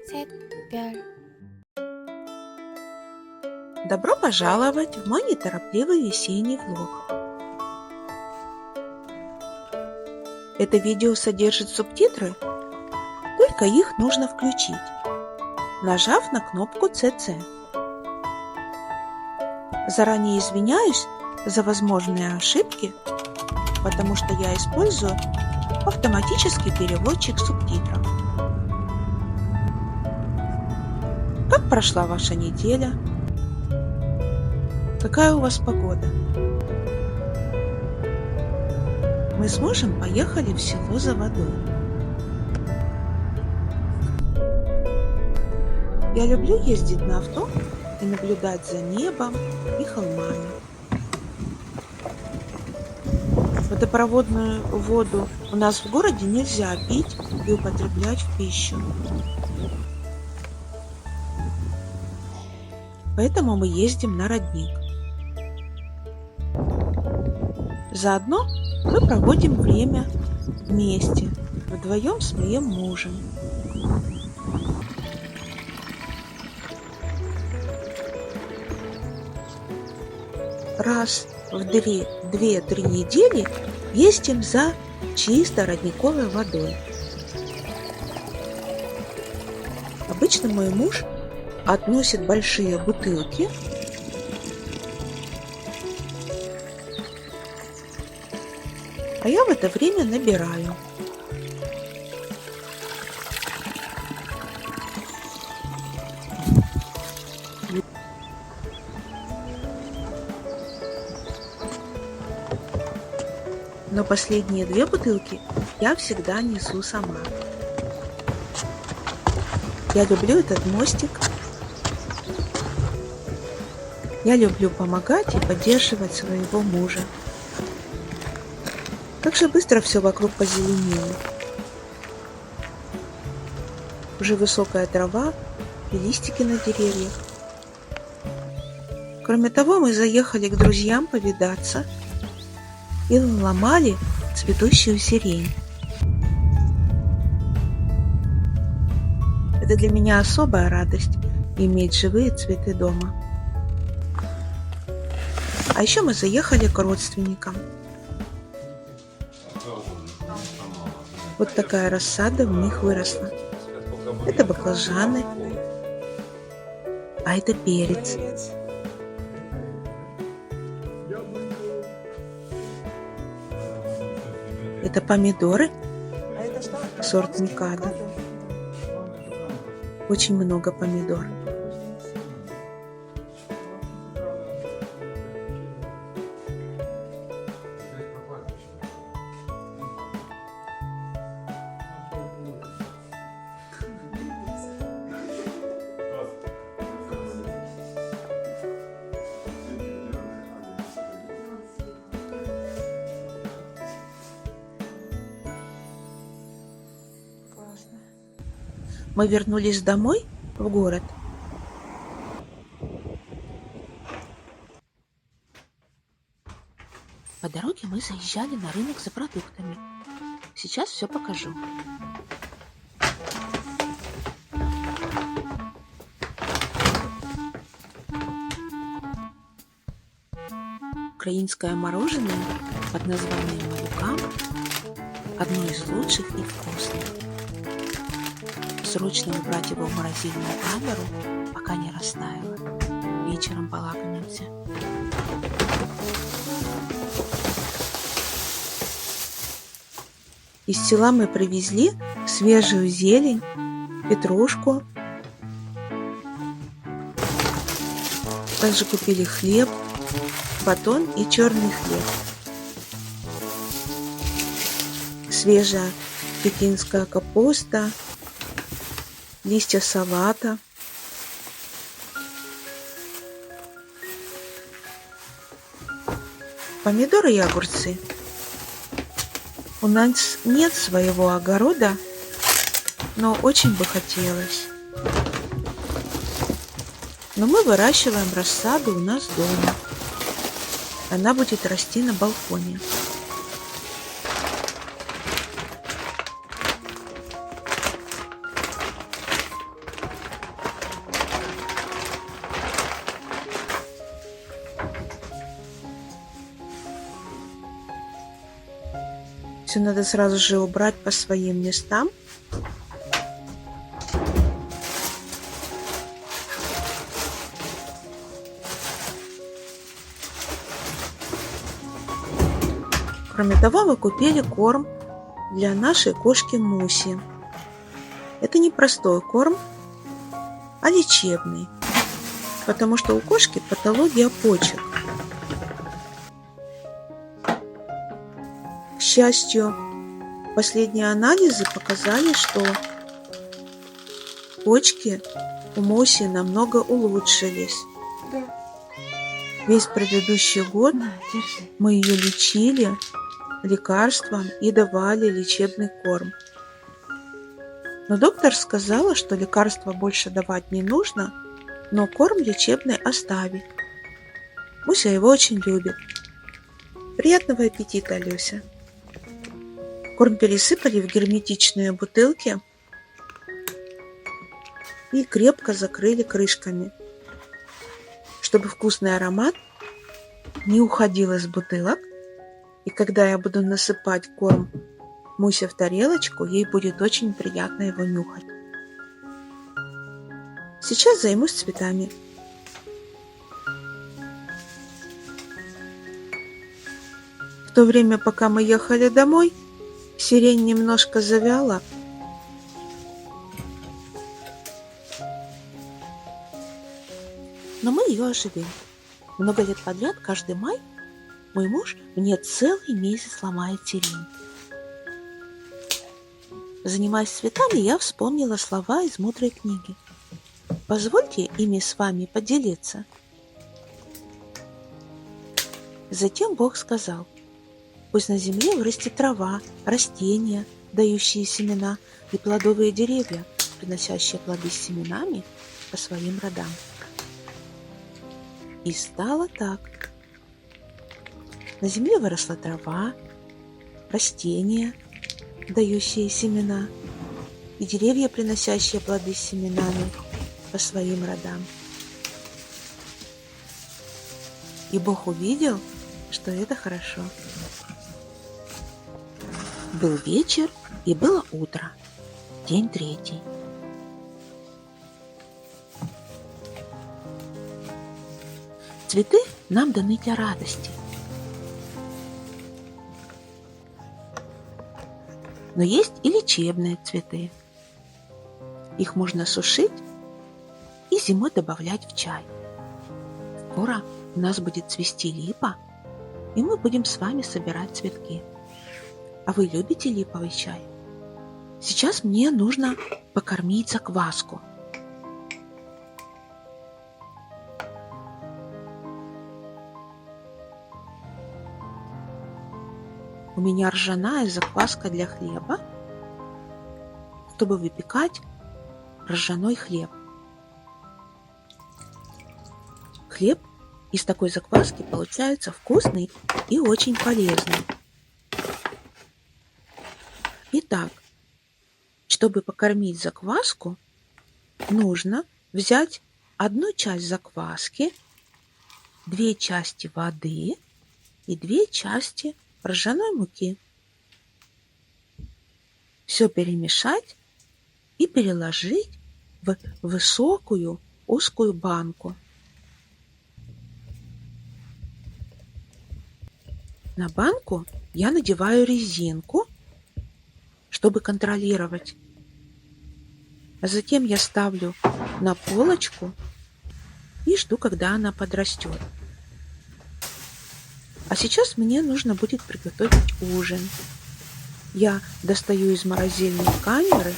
샛별. Добро пожаловать в мой неторопливый весенний влог. Это видео содержит субтитры, только их нужно включить, нажав на кнопку CC. Заранее извиняюсь за возможные ошибки, потому что я использую автоматический переводчик субтитров. Как прошла ваша неделя? Какая у вас погода? Мы с мужем поехали в село за водой. Я люблю ездить на авто и наблюдать за небом и холмами. Водопроводную воду у нас в городе нельзя пить и употреблять в пищу. Поэтому мы ездим на родник. Заодно мы проводим время вместе, вдвоем с моим мужем. Раз в 2-3 недели ездим за чисто родниковой водой. Обычно мой муж относит большие бутылки, а я в это время набираю. Но последние 2 бутылки я всегда несу сама. Я люблю этот мостик. Я люблю помогать и поддерживать своего мужа. Как же быстро все вокруг позеленело. Уже высокая трава и листики на деревьях. Кроме того, мы заехали к друзьям повидаться и ломали цветущую сирень. Это для меня особая радость иметь живые цветы дома. А еще мы заехали к родственникам. Вот такая рассада у них выросла. Это баклажаны, а это перец. Это помидоры, сорт Микадо. Очень много помидор. Мы вернулись домой, в город. По дороге мы заезжали на рынок за продуктами. Сейчас все покажу. Украинское мороженое под названием «Малюкам» одно из лучших и вкусных. Срочно убрать его в морозильную камеру, пока не растаяло. Вечером полакомимся. Из села мы привезли свежую зелень, петрушку. Также купили хлеб, батон и черный хлеб. Свежая пекинская капуста, листья салата. Помидоры и огурцы. У нас нет своего огорода, но очень бы хотелось. Но мы выращиваем рассаду у нас дома. Она будет расти на балконе. Все надо сразу же убрать по своим местам. Кроме того, мы купили корм для нашей кошки Муси. Это не простой корм, а лечебный, потому что у кошки патология почек. К счастью, последние анализы показали, что почки у Муси намного улучшились. Весь предыдущий год мы ее лечили лекарством и давали лечебный корм. Но доктор сказала, что лекарства больше давать не нужно, но корм лечебный оставить. Муся его очень любит. Приятного аппетита, Люся. Корм пересыпали в герметичные бутылки и крепко закрыли крышками, чтобы вкусный аромат не уходил из бутылок. И когда я буду насыпать корм Мусе в тарелочку, ей будет очень приятно его нюхать. Сейчас займусь цветами. В то время, пока мы ехали домой, сирень немножко завяла. Но мы ее оживим. Много лет подряд, каждый май, мой муж мне целый месяц ломает сирень. Занимаясь цветами, я вспомнила слова из мудрой книги. Позвольте ими с вами поделиться. Затем Бог сказал: пусть на земле вырастет трава, растения, дающие семена, и плодовые деревья, приносящие плоды с семенами по своим родам. И стало так. На земле выросла трава, растения, дающие семена, и деревья, приносящие плоды с семенами по своим родам. И Бог увидел, что это хорошо. Был вечер, и было утро, день третий. Цветы нам даны для радости. Но есть и лечебные цветы. Их можно сушить и зимой добавлять в чай. Скоро у нас будет цвести липа, и мы будем с вами собирать цветки. А вы любите липовый чай? Сейчас мне нужно покормить закваску. У меня ржаная закваска для хлеба, чтобы выпекать ржаной хлеб. Хлеб из такой закваски получается вкусный и очень полезный. Итак, чтобы покормить закваску, нужно взять 1 часть закваски, 2 части воды и 2 части ржаной муки. Все перемешать и переложить в высокую узкую банку. На банку я надеваю резинку, чтобы контролировать. А затем я ставлю на полочку и жду, когда она подрастет. А сейчас мне нужно будет приготовить ужин. Я достаю из морозильной камеры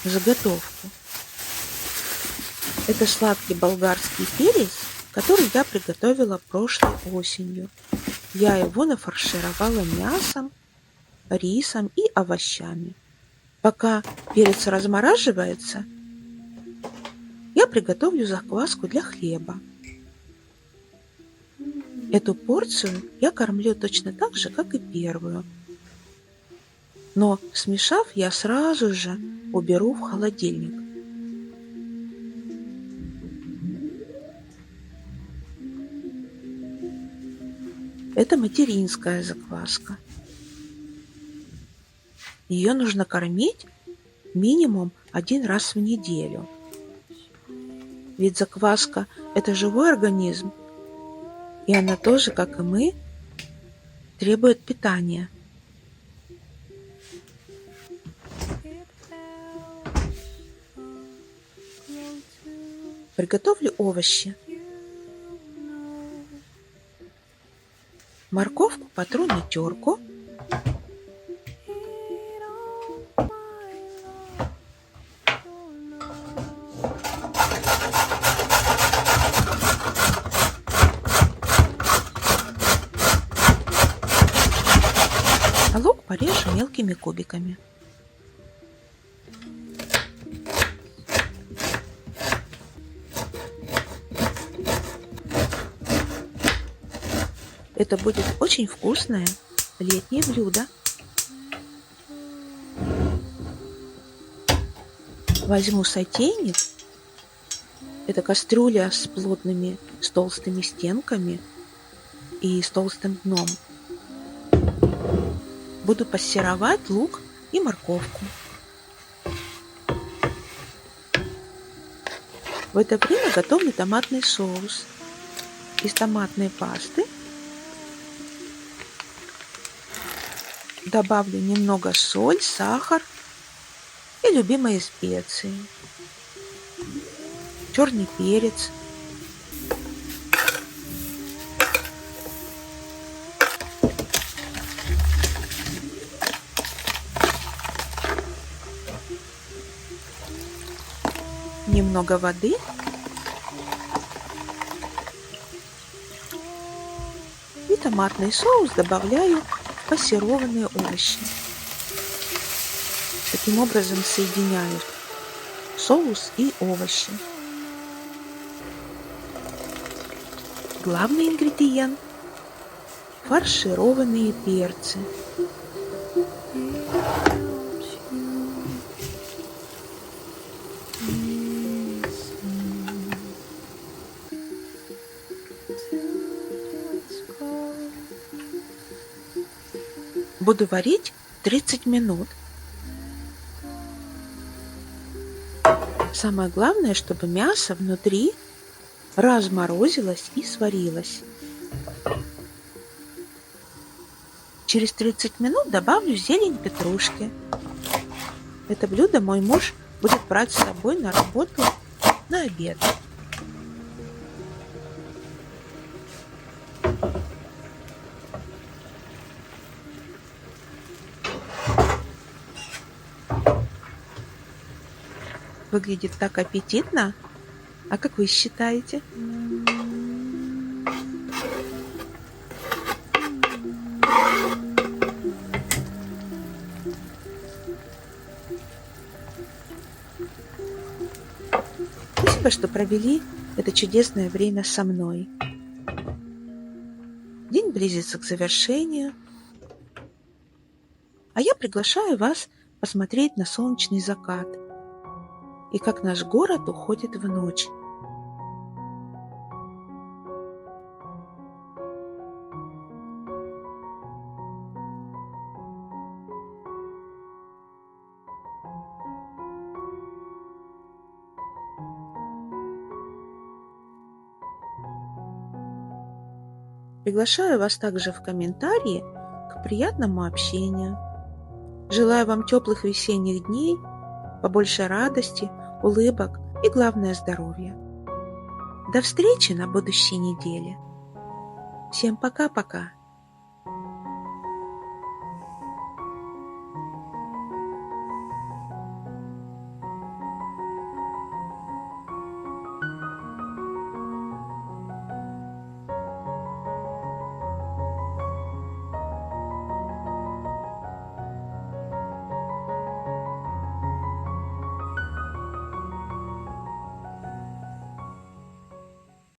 заготовку. Это сладкий болгарский перец, который я приготовила прошлой осенью. Я его нафаршировала мясом, рисом и овощами. Пока перец размораживается, я приготовлю закваску для хлеба. Эту порцию я кормлю точно так же, как и первую. Но, смешав, я сразу же уберу в холодильник. Это материнская закваска. Ее нужно кормить минимум 1 раз в неделю. Ведь закваска – это живой организм, и она тоже, как и мы, требует питания. Приготовлю овощи. Морковку потру на терку. А лук порежу мелкими кубиками. Это будет очень вкусное летнее блюдо. Возьму сотейник. Это кастрюля с толстыми стенками и с толстым дном. Буду пассеровать лук и морковку. В это время готовлю томатный соус. Из томатной пасты добавлю немного соль, сахар и любимые специи. Черный перец. Немного воды. И томатный соус добавляю в пассерованные овощи. Таким образом соединяю соус и овощи. Главный ингредиент – фаршированные перцы. Буду варить 30 минут. Самое главное, чтобы мясо внутри разморозилось и сварилось. Через 30 минут добавлю зелень петрушки. Это блюдо мой муж будет брать с собой на работу на обед. Выглядит так аппетитно. А как вы считаете? Спасибо, что провели это чудесное время со мной. День близится к завершению, а я приглашаю вас посмотреть на солнечный закат и как наш город уходит в ночь. Приглашаю вас также в комментарии к приятному общению. Желаю вам теплых весенних дней, побольше радости, улыбок и, главное, здоровья. До встречи на будущей неделе. Всем пока-пока.